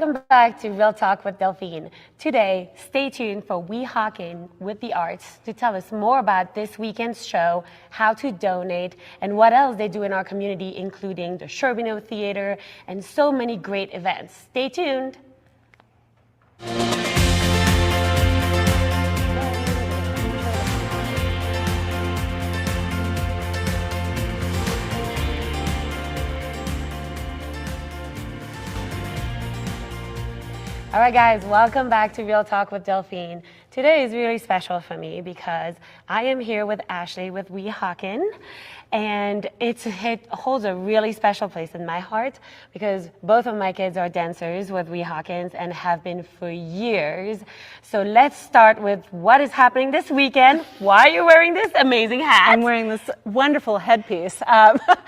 Welcome back to Real Talk with Delphine. Today, stay tuned for Weehawken with the Arts to tell us more about this weekend's show, how to donate, and what else they do in our community, including the Sherbino Theater and so many great events. Stay tuned. All right, guys, welcome back to Real Talk with Delphine. Today is really special for me because I am here with Ashley with Weehawken, and it holds a really special place in my heart because both of my kids are dancers with Weehawkens and have been for years. So let's start with what is happening this weekend. Why are you wearing this amazing hat? I'm wearing this wonderful headpiece.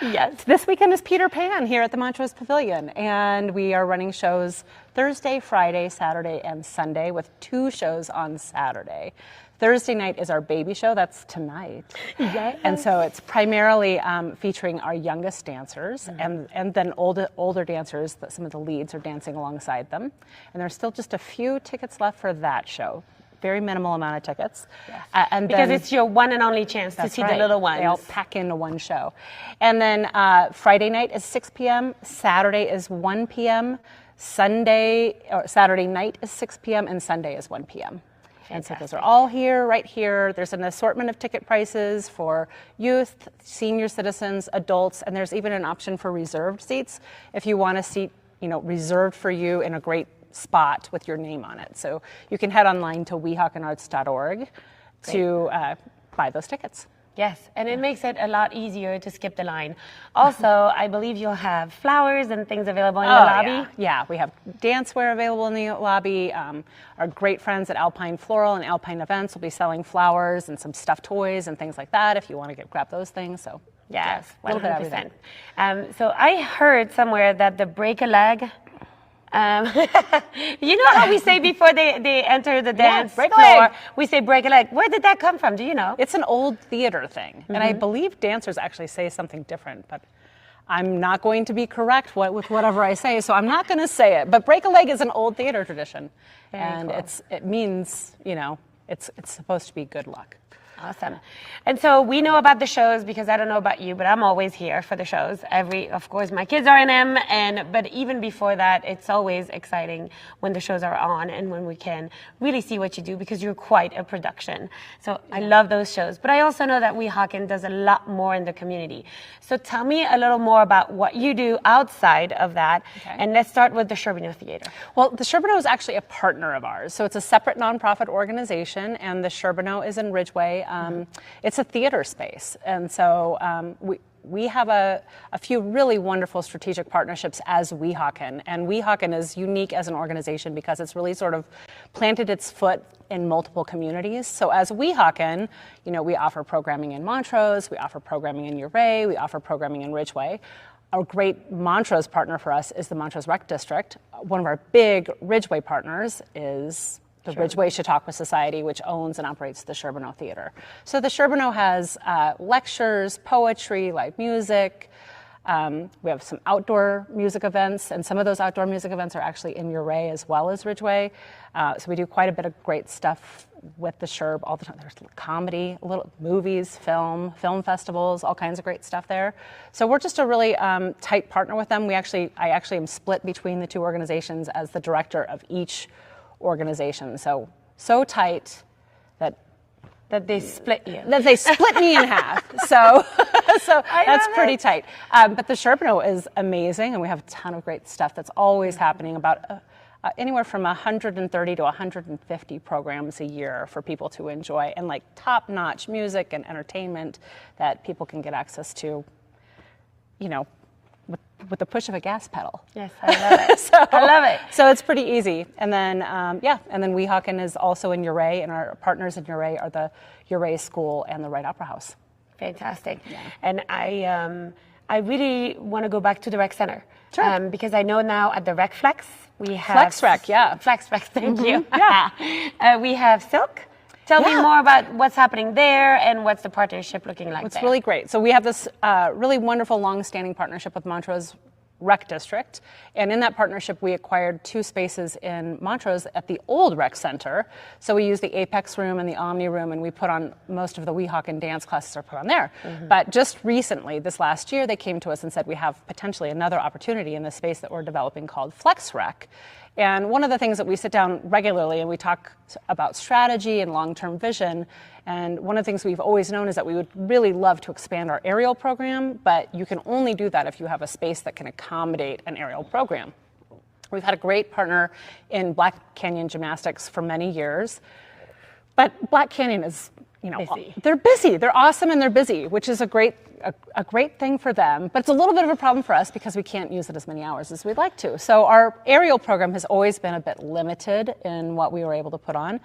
Yes. This weekend is Peter Pan here at the Montrose Pavilion, and we are running shows Thursday, Friday, Saturday, and Sunday with 2 shows on Saturday. Thursday night is our baby show. That's tonight. Yes. And so it's primarily featuring our youngest dancers, and then older dancers. Some of the leads are dancing alongside them. And there's still just a few tickets left for that show. Very minimal amount of tickets. Yes. And because then, it's your one and only chance to see the little ones. They all pack into one show. And then Friday night is 6 p.m., Saturday is 1 p.m., Saturday night is 6 p.m., and Sunday is 1 p.m. And so those are all here, right here. There's an assortment of ticket prices for youth, senior citizens, adults, and there's even an option for reserved seats if you want a seat, reserved for you in a great spot with your name on it. So you can head online to weehawkenarts.org to buy those tickets. Yes, and it makes it a lot easier to skip the line. Also, I believe you'll have flowers and things available in the lobby. Yeah, we have dancewear available in the lobby. Our great friends at Alpine Floral and Alpine Events will be selling flowers and some stuffed toys and things like that if you want to grab those things. So yes, a little bit of everything. 100%. So I heard somewhere that the break a leg. You know how we say before they enter the dance break a floor, leg. we say break a leg. Where did that come from? Do you know? It's an old theater thing, and I believe dancers actually say something different, but I'm not going to be correct with whatever I say, so I'm not going to say it. But break a leg is an old theater tradition, and cool. it means it's supposed to be good luck. Awesome. And so we know about the shows because I don't know about you, but I'm always here for the shows. Of course, my kids are in them, but even before that, it's always exciting when the shows are on and when we can really see what you do because you're quite a production. So I love those shows. But I also know that Weehawken does a lot more in the community. So tell me a little more about what you do outside of that. Okay. And let's start with the Sherbino Theater. Well, the Sherbino is actually a partner of ours. So it's a separate nonprofit organization, and the Sherbino is in Ridgeway. It's a theater space, and so we have a few really wonderful strategic partnerships as Weehawken, and Weehawken is unique as an organization because it's really sort of planted its foot in multiple communities. So as Weehawken, we offer programming in Montrose, we offer programming in Ouray, we offer programming in Ridgeway. A great Montrose partner for us is the Montrose Rec District. One of our big Ridgeway partners is the Ridgeway Chautauqua Society, which owns and operates the Sherbino Theater. So the Sherbino has lectures, poetry, live music. We have some outdoor music events, and some of those outdoor music events are actually in Ouray as well as Ridgeway. So we do quite a bit of great stuff with the Sherb all the time. There's comedy, little movies, film festivals, all kinds of great stuff there. So we're just a really tight partner with them. I actually am split between the 2 organizations as the director of each organization, so tight that they split you. That they split me in half. So that's pretty tight. But the Sherbino is amazing, and we have a ton of great stuff that's always happening. About anywhere from 130 to 150 programs a year for people to enjoy, and like top-notch music and entertainment that people can get access to, with the push of a gas pedal. Yes, I love it. I love it. So it's pretty easy. And then, and then Weehawken is also in Ouray, and our partners in Ouray are the Ouray School and the Wright Opera House. Fantastic. Yeah. And I really want to go back to the Rec Center. Sure. Because I know now at the Rec Flex, we have... Flex Rec, yeah. Flex Rec, thank you. Yeah. We have Silk. Tell me more about what's happening there and what's the partnership looking like there. It's really great. So we have this really wonderful, long-standing partnership with Montrose rec district. And in that partnership, we acquired 2 spaces in Montrose at the old rec center. So we use the Apex room and the Omni room, and we put on most of the Weehawken dance classes are put on there. But just recently, this last year, they came to us and said we have potentially another opportunity in this space that we're developing called Flex Rec. And one of the things that we sit down regularly and we talk about strategy and long-term vision. And one of the things we've always known is that we would really love to expand our aerial program, but you can only do that if you have a space that can accommodate an aerial program. We've had a great partner in Black Canyon Gymnastics for many years, but Black Canyon is, busy. They're busy. They're awesome and they're busy, which is a great thing for them, but it's a little bit of a problem for us because we can't use it as many hours as we'd like to. So our aerial program has always been a bit limited in what we were able to put on.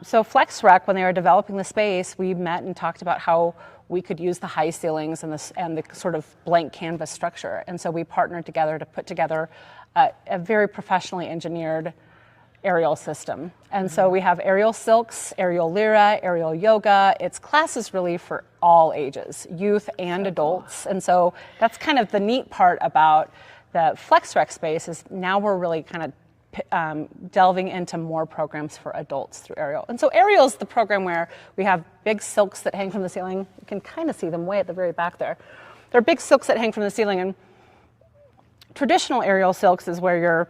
So Flex Rec, when they were developing the space, we met and talked about how we could use the high ceilings and the sort of blank canvas structure. And so we partnered together to put together a very professionally engineered aerial system. And so we have aerial silks, aerial lyra, aerial yoga. It's classes really for all ages, youth and adults. And so that's kind of the neat part about the Flex Rec space is now we're really kind of delving into more programs for adults through aerial. And so aerial is the program where we have big silks that hang from the ceiling. You can kind of see them way at the very back there. They're big silks that hang from the ceiling, and traditional aerial silks is where you're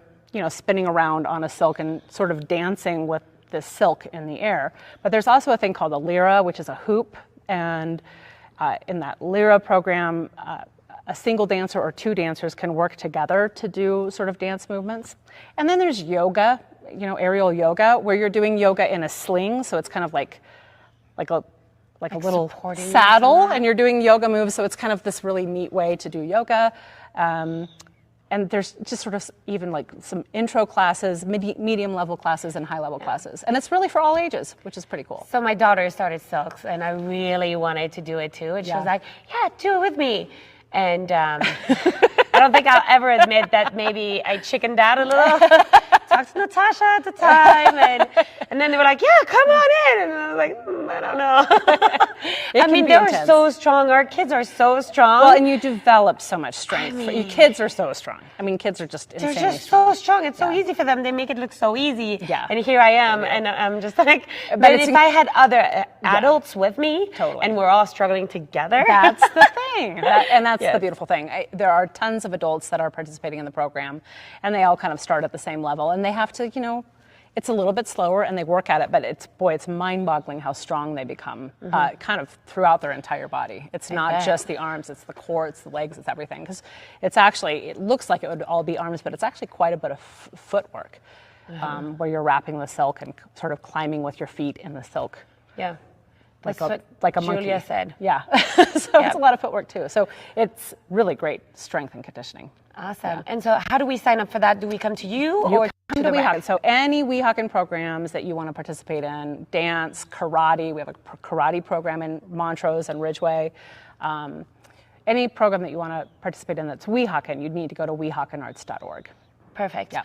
spinning around on a silk and sort of dancing with this silk in the air. But there's also a thing called a lyra, which is a hoop, and in that lyra program, a single dancer or 2 dancers can work together to do sort of dance movements. And then there's yoga, aerial yoga, where you're doing yoga in a sling, so it's kind of like a little saddle, and you're doing yoga moves, so it's kind of this really neat way to do yoga. And there's just sort of even like some intro classes, medium level classes, and high level classes. And it's really for all ages, which is pretty cool. So my daughter started silks, and I really wanted to do it too. And she was like, yeah, do it with me. And I don't think I'll ever admit that maybe I chickened out a little. Talked to Natasha at the time, and then they were like, yeah, come on in. And I was like, I don't know. I mean, they were so strong. Our kids are so strong. Well, and you develop so much strength. Your kids are so strong. I mean, kids are just insanely They're just so strong. It's so easy for them. They make it look so easy. Yeah. And here I am, and I'm just like, but if I had other adults with me, and we're all struggling together. That's the thing. And that's the beautiful thing. There are tons of adults that are participating in the program, and they all kind of start at the same level. And they have to, it's a little bit slower and they work at it, but it's mind-boggling how strong they become kind of throughout their entire body. It's not just the arms, it's the core, it's the legs, it's everything. Because it looks like it would all be arms, but it's actually quite a bit of footwork where you're wrapping the silk and sort of climbing with your feet in the silk. Yeah. Like a monkey. Julia said. Yeah. So it's a lot of footwork too. So it's really great strength and conditioning. Awesome. Yeah. And so how do we sign up for that? Do we come to you or come to Weehawken? So any Weehawken programs that you want to participate in, dance, karate, we have a karate program in Montrose and Ridgeway. Any program that you want to participate in that's Weehawken, you'd need to go to weehawkenarts.org. Perfect. Yeah.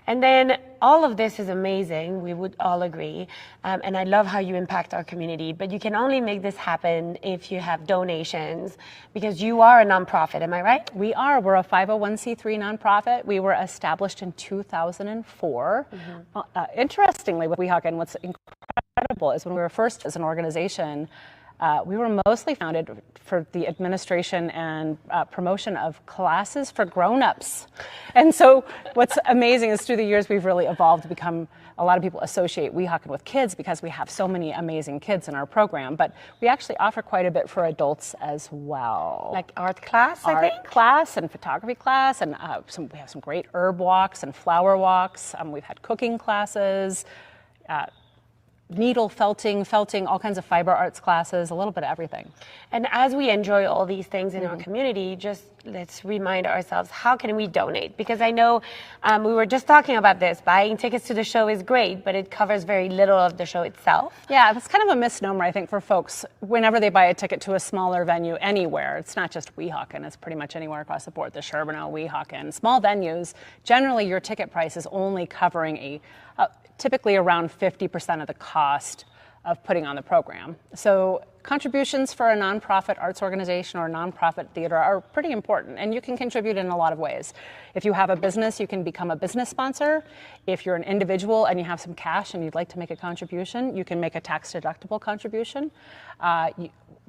And then all of this is amazing. We would all agree. And I love how you impact our community. But you can only make this happen if you have donations, because you are a nonprofit. Am I right? We are. We're a 501c3 nonprofit. We were established in 2004. Interestingly, with Weehawken, what's incredible is when we were first as an organization, we were mostly founded for the administration and promotion of classes for grown-ups. And so what's amazing is through the years we've really evolved to become, a lot of people associate Weehawken with kids because we have so many amazing kids in our program, but we actually offer quite a bit for adults as well. Like art class, I think? Art class and photography class, and we have some great herb walks and flower walks. We've had cooking classes, needle felting, all kinds of fiber arts classes, a little bit of everything. And as we enjoy all these things in our community, just let's remind ourselves, how can we donate? Because I know we were just talking about this, buying tickets to the show is great, but it covers very little of the show itself. Yeah, that's kind of a misnomer, I think, for folks. Whenever they buy a ticket to a smaller venue anywhere, it's not just Weehawken, it's pretty much anywhere across the board, the Sherbino, Weehawken, small venues, generally your ticket price is only covering typically around 50% of the cost of putting on the program. So contributions for a nonprofit arts organization or a nonprofit theater are pretty important, and you can contribute in a lot of ways. If you have a business, you can become a business sponsor. If you're an individual and you have some cash and you'd like to make a contribution, you can make a tax-deductible contribution.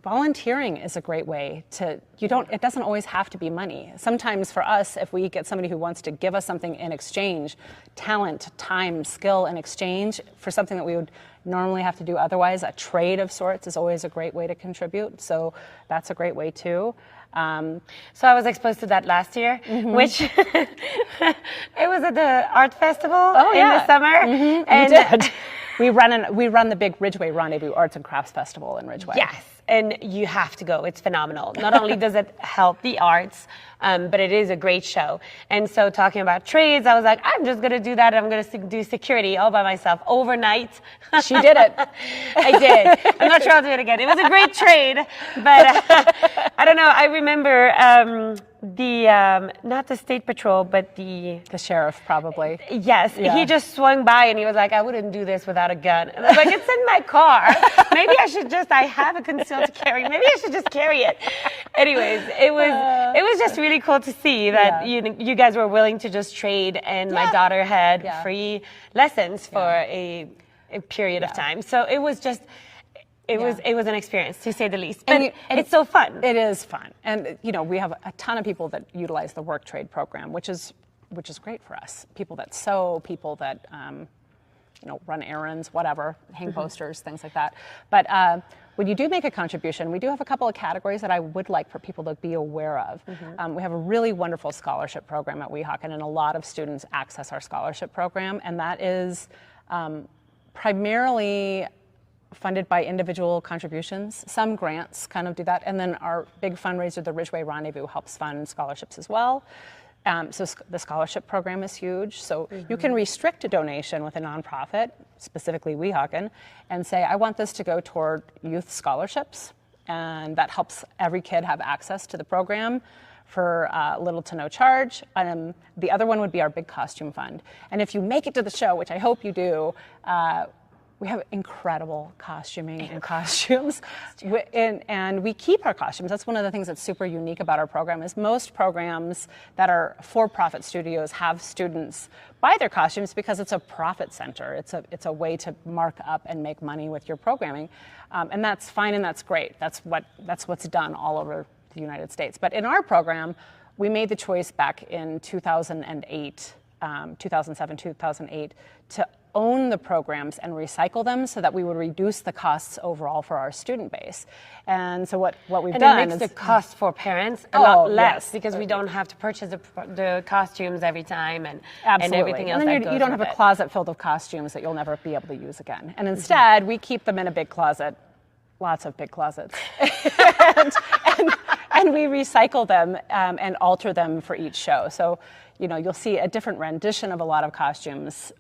Volunteering is a great way to, it doesn't always have to be money. Sometimes for us, if we get somebody who wants to give us something in exchange, talent, time, skill in exchange for something that we would normally have to do otherwise, a trade of sorts is always a great way to contribute. So that's a great way too. So I was exposed to that last year, which it was at the art festival in the summer. And you did. We run the big Ridgeway Rendezvous Arts and Crafts Festival in Ridgeway. Yes, and you have to go. It's phenomenal. Not only does it help the arts, but it is a great show. And so talking about trades, I was like, I'm just going to do that. I'm going to do security all by myself overnight. She did it. I did. I'm not sure I'll do it again. It was a great trade, but I don't know. I remember not the state patrol, but the sheriff probably. Yes, he just swung by and he was like, I wouldn't do this without a gun. And I was like, it's in my car. Maybe I have a concealed carry. Maybe I should just carry it. Anyways, it was just really cool to see that you guys were willing to just trade, and my daughter had free lessons for a period of time. So it was just. It was an experience, to say the least. But it's so fun. It is fun. And we have a ton of people that utilize the work trade program, which is great for us. People that sew, people that run errands, whatever, hang posters, things like that. But when you do make a contribution, we do have a couple of categories that I would like for people to be aware of. We have a really wonderful scholarship program at Weehawken, and a lot of students access our scholarship program, and that is primarily funded by individual contributions. Some grants kind of do that, and then our big fundraiser, the Ridgeway Rendezvous, helps fund scholarships as well. So the scholarship program is huge. So you can restrict a donation with a nonprofit, specifically Weehawken, and say, I want this to go toward youth scholarships, and that helps every kid have access to the program for little to no charge. The other one would be our big costume fund. And if you make it to the show, which I hope you do, we have incredible costuming and costumes, and we keep our costumes. That's one of the things that's super unique about our program. Is most programs that are for-profit studios have students buy their costumes because it's a profit center. It's a way to mark up and make money with your programming, and that's fine and that's great. That's what's done all over the United States. But in our program, we made the choice back in 2008, 2007, 2008 to own the programs and recycle them so that we would reduce the costs overall for our student base. And so what we've done is... And it makes the cost for parents a lot less because we don't have to purchase the costumes every time and everything else. And then you don't have a closet filled with costumes that you'll never be able to use again. And instead, we keep them in a big closet, lots of big closets. and we recycle them and alter them for each show. So you'll see a different rendition of a lot of costumes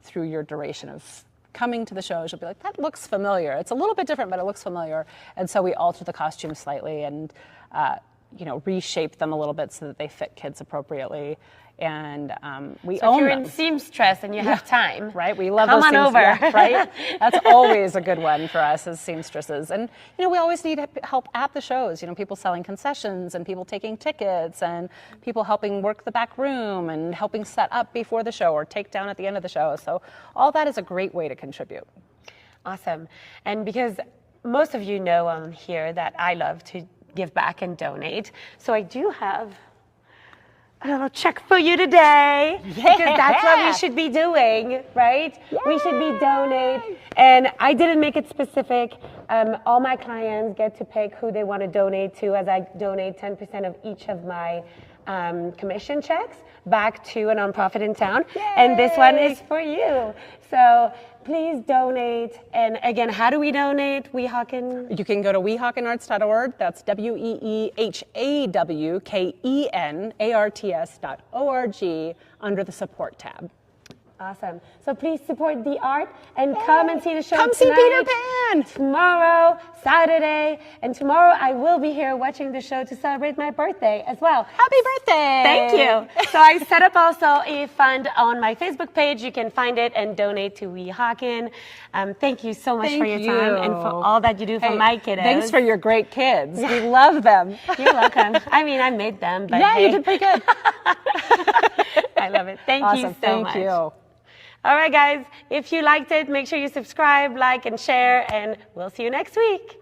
through your duration of coming to the shows. You'll be like, that looks familiar. It's a little bit different, but it looks familiar. And so we alter the costumes slightly and reshape them a little bit so that they fit kids appropriately. And we own them. If you're in seamstress and you have time, right? We love come those on things, over. yeah, right? That's always a good one for us as seamstresses. And we always need help at the shows. People selling concessions and people taking tickets and people helping work the back room and helping set up before the show or take down at the end of the show. So all that is a great way to contribute. Awesome. And because most of you know on here that I love to give back and donate, so I do have a little check for you today, because that's what we should be doing, right? Yay. We should be donating. And I didn't make it specific. All my clients get to pick who they want to donate to, as I donate 10% of each of my commission checks back to a nonprofit in town. Yay. And this one is for you. So please donate. And again, how do we donate? Weehawken? You can go to weehawkenarts.org. That's WEEHAWKENARTS.org under the support tab. Awesome. So please support the art and come and see the show Come tonight, see Peter Pan! tomorrow, Saturday, and tomorrow I will be here watching the show to celebrate my birthday as well. Happy birthday! Thank you. So I set up also a fund on my Facebook page. You can find it and donate to Weehawken. Thank you so much for your time and for all that you do for my kiddos. Thanks for your great kids. We love them. You're welcome. I mean, I made them, but yeah, hey. you did pretty good. I love it. Thank you so Thank much. you. All right, guys. If you liked it, make sure you subscribe, like, and share, and we'll see you next week.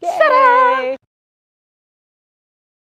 Yay!